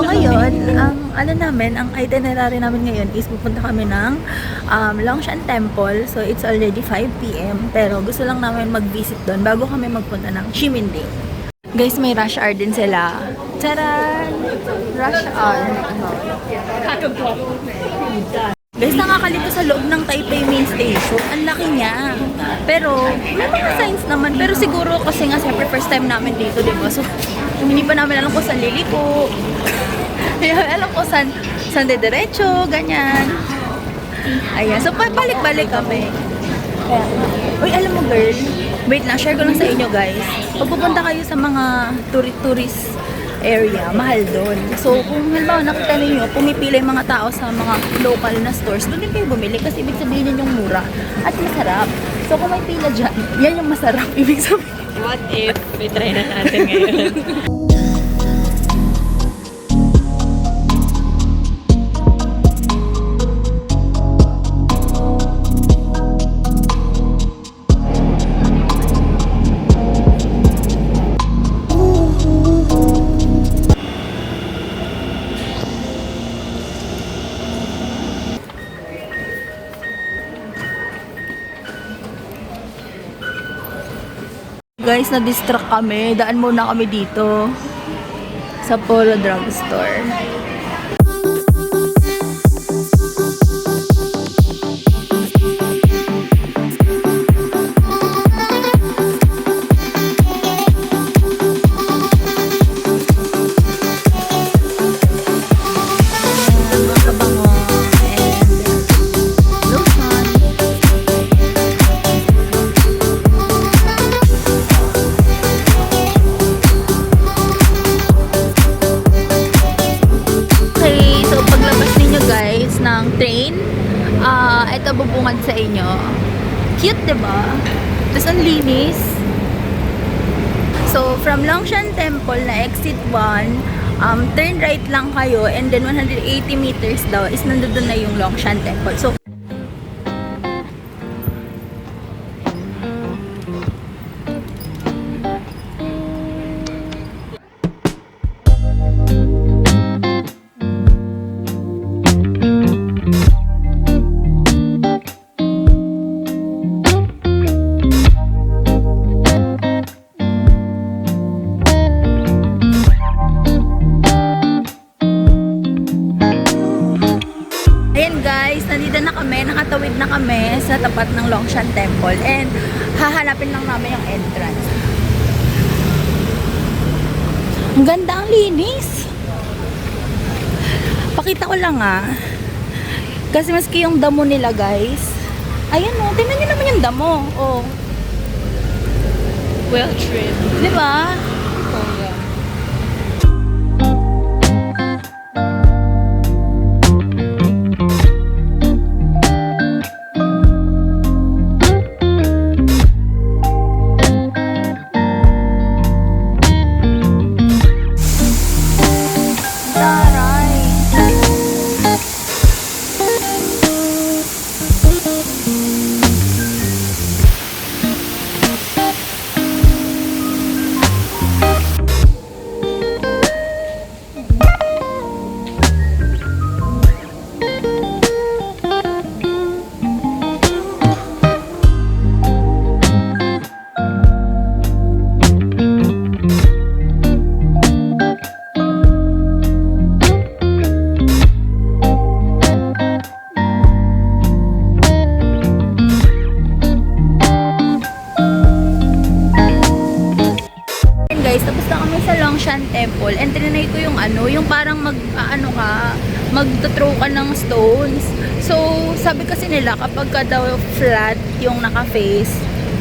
ngayon, ang itinerary namin ngayon is pupunta kami ng Longshan Temple. So, it's already 5 PM. Pero gusto lang namin mag-visit doon bago kami magpunta ng Chimindi. Guys, may rush hour din sila. Taran! Rush hour. Guys, nakakalito sa loob ng Taipei Main Station. Ang laki niya. Pero, may mga signs naman. Pero siguro kasi nga siyempre first time namin dito, diba? So, hindi pa namin alam kung saan liliko. Hindi namin alam kung saan diretso, ganyan. Ayan. So, balik-balik kami. Kaya, uy, alam mo girl, wait lang, share ko lang sa inyo guys. Pag pupunta kayo sa mga tourist area, mahal doon. So, kung halimbawa nakita ninyo, pumipila yung mga tao sa mga local na stores, doon din kayo bumili kasi ibig sabihin yun yung mura at masarap. So, kung may pila dyan, yan yung masarap, ibig sabihin. What if may try na natin ngayon? Guys, na-distract kami. Daan muna kami dito sa Polo Drugstore. Train, ito bubungad sa inyo. Cute, diba? Tapos ang linis. So, from Longshan Temple na exit 1, turn right lang kayo and then 180 meters daw is nandun na yung Longshan Temple. So, nandito na kami, nakatawid na kami sa tapat ng Longshan Temple and hahanapin lang namin yung entrance. Ang ganda, ang linis. Pakita ko lang kasi maski yung damo nila guys. Ayan o, tingnan nyo naman yung damo. Oh. Well trimmed. Diba? Oh, yeah. Guys, tapos na kami sa Longshan Temple and trinay ko yung yung parang mag-throw ka ng stones. So, sabi kasi nila kapag ka daw flat yung naka-face,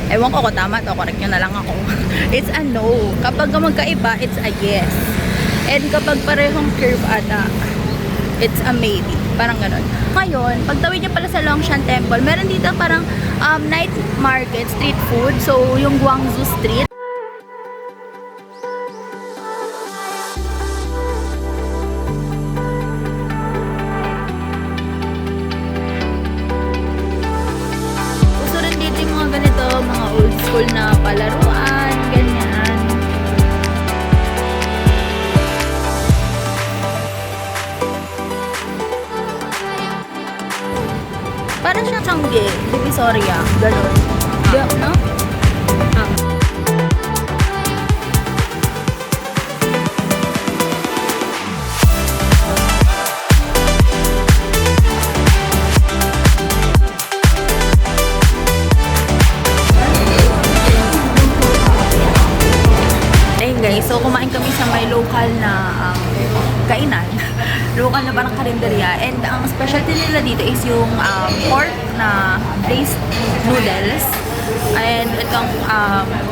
ewan ko tama to, correct nyo na lang ako. It's a no. Kapag magkaiba, it's a yes. And kapag parehong curve it's a maybe. Parang ganun. Ngayon, pagtawid nyo pala sa Longshan Temple, meron dito parang night market, street food. So, yung Guangzhou Street. Mga old school na palaruan, ganyan. Mangge, Divisoria, gano'n. No? Ayun guys, so kumain kami sa may local na kainan. Local na parang karinderya. And ang specialty nila dito is yung pork na braised noodles. And itong,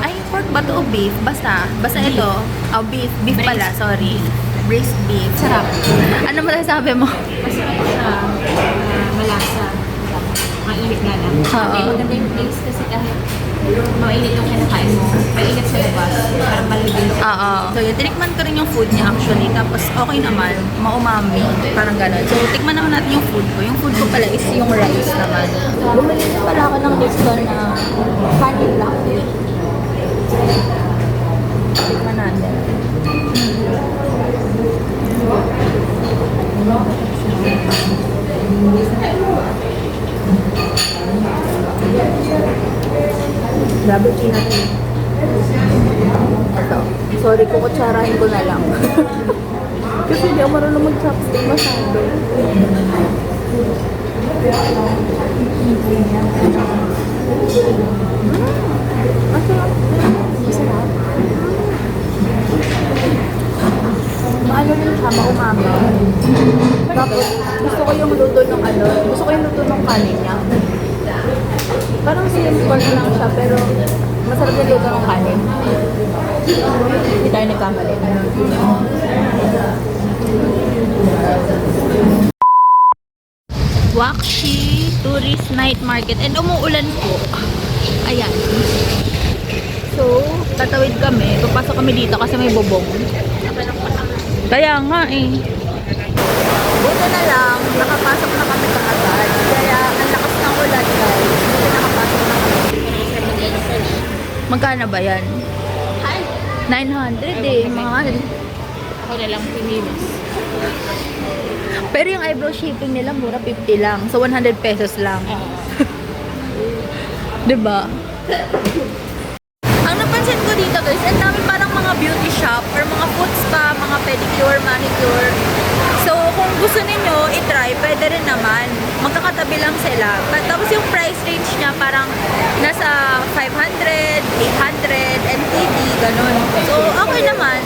ay pork ba to o beef? Basta ito. Oh, beef pala, sorry. Braised beef. Sarap. Ano masasabi mo? Masarap siya. Malasa. Mainit na lang. Oo. Maganda yung place kasi kahit mainit yung kinakain mo, mainit sa labas. Parang malibig. Oo. So yun, tinikman ko rin yung food niya actually. Tapos okay naman, maumami. Parang gano'n. So tikman naman natin yung food ko. Yung food ko pala is yung rice naman. Bumili din pala ako ng gusto na honey black tea. Tikman natin. Grabe peanut tea. Ito. Sorry, kukutsarahin ko na lang. Kasi hindi ako marunong mag-chopstick masyado. Masarap. Masarap. Maano rin siya, maumami. Tapos, gusto ko yung luto ng gusto ko yung luto ng kanin niya. Parang simple lang siya, pero masarap yung luto ng kanin. Hindi tayo nagkamali. Wakshi Tourist Night Market. And umuulan po. Ayan. So, tatawid kami. Papasok kami dito kasi may bubong. Kaya nga eh. Buto na lang, nakapasok na kami kaagad. Kaya ang lakas ng ulan guys. Buto nakapasok na kami. Magkano ba yan? 900 eh, mahal. Ako na lang pinilis. Pero yung eyebrow shaping nila mura 50 lang. So 100 pesos lang. Diba? Ang napansin ko dito guys, ang dami parang mga beauty shop or mga foot spa, mga pedicure, manicure. So kung gusto ninyo i-try, pwede rin naman. Magkakatabi lang sila. Tapos yung price range niya parang nasa 500, 800, NTD, ganun. So okay naman.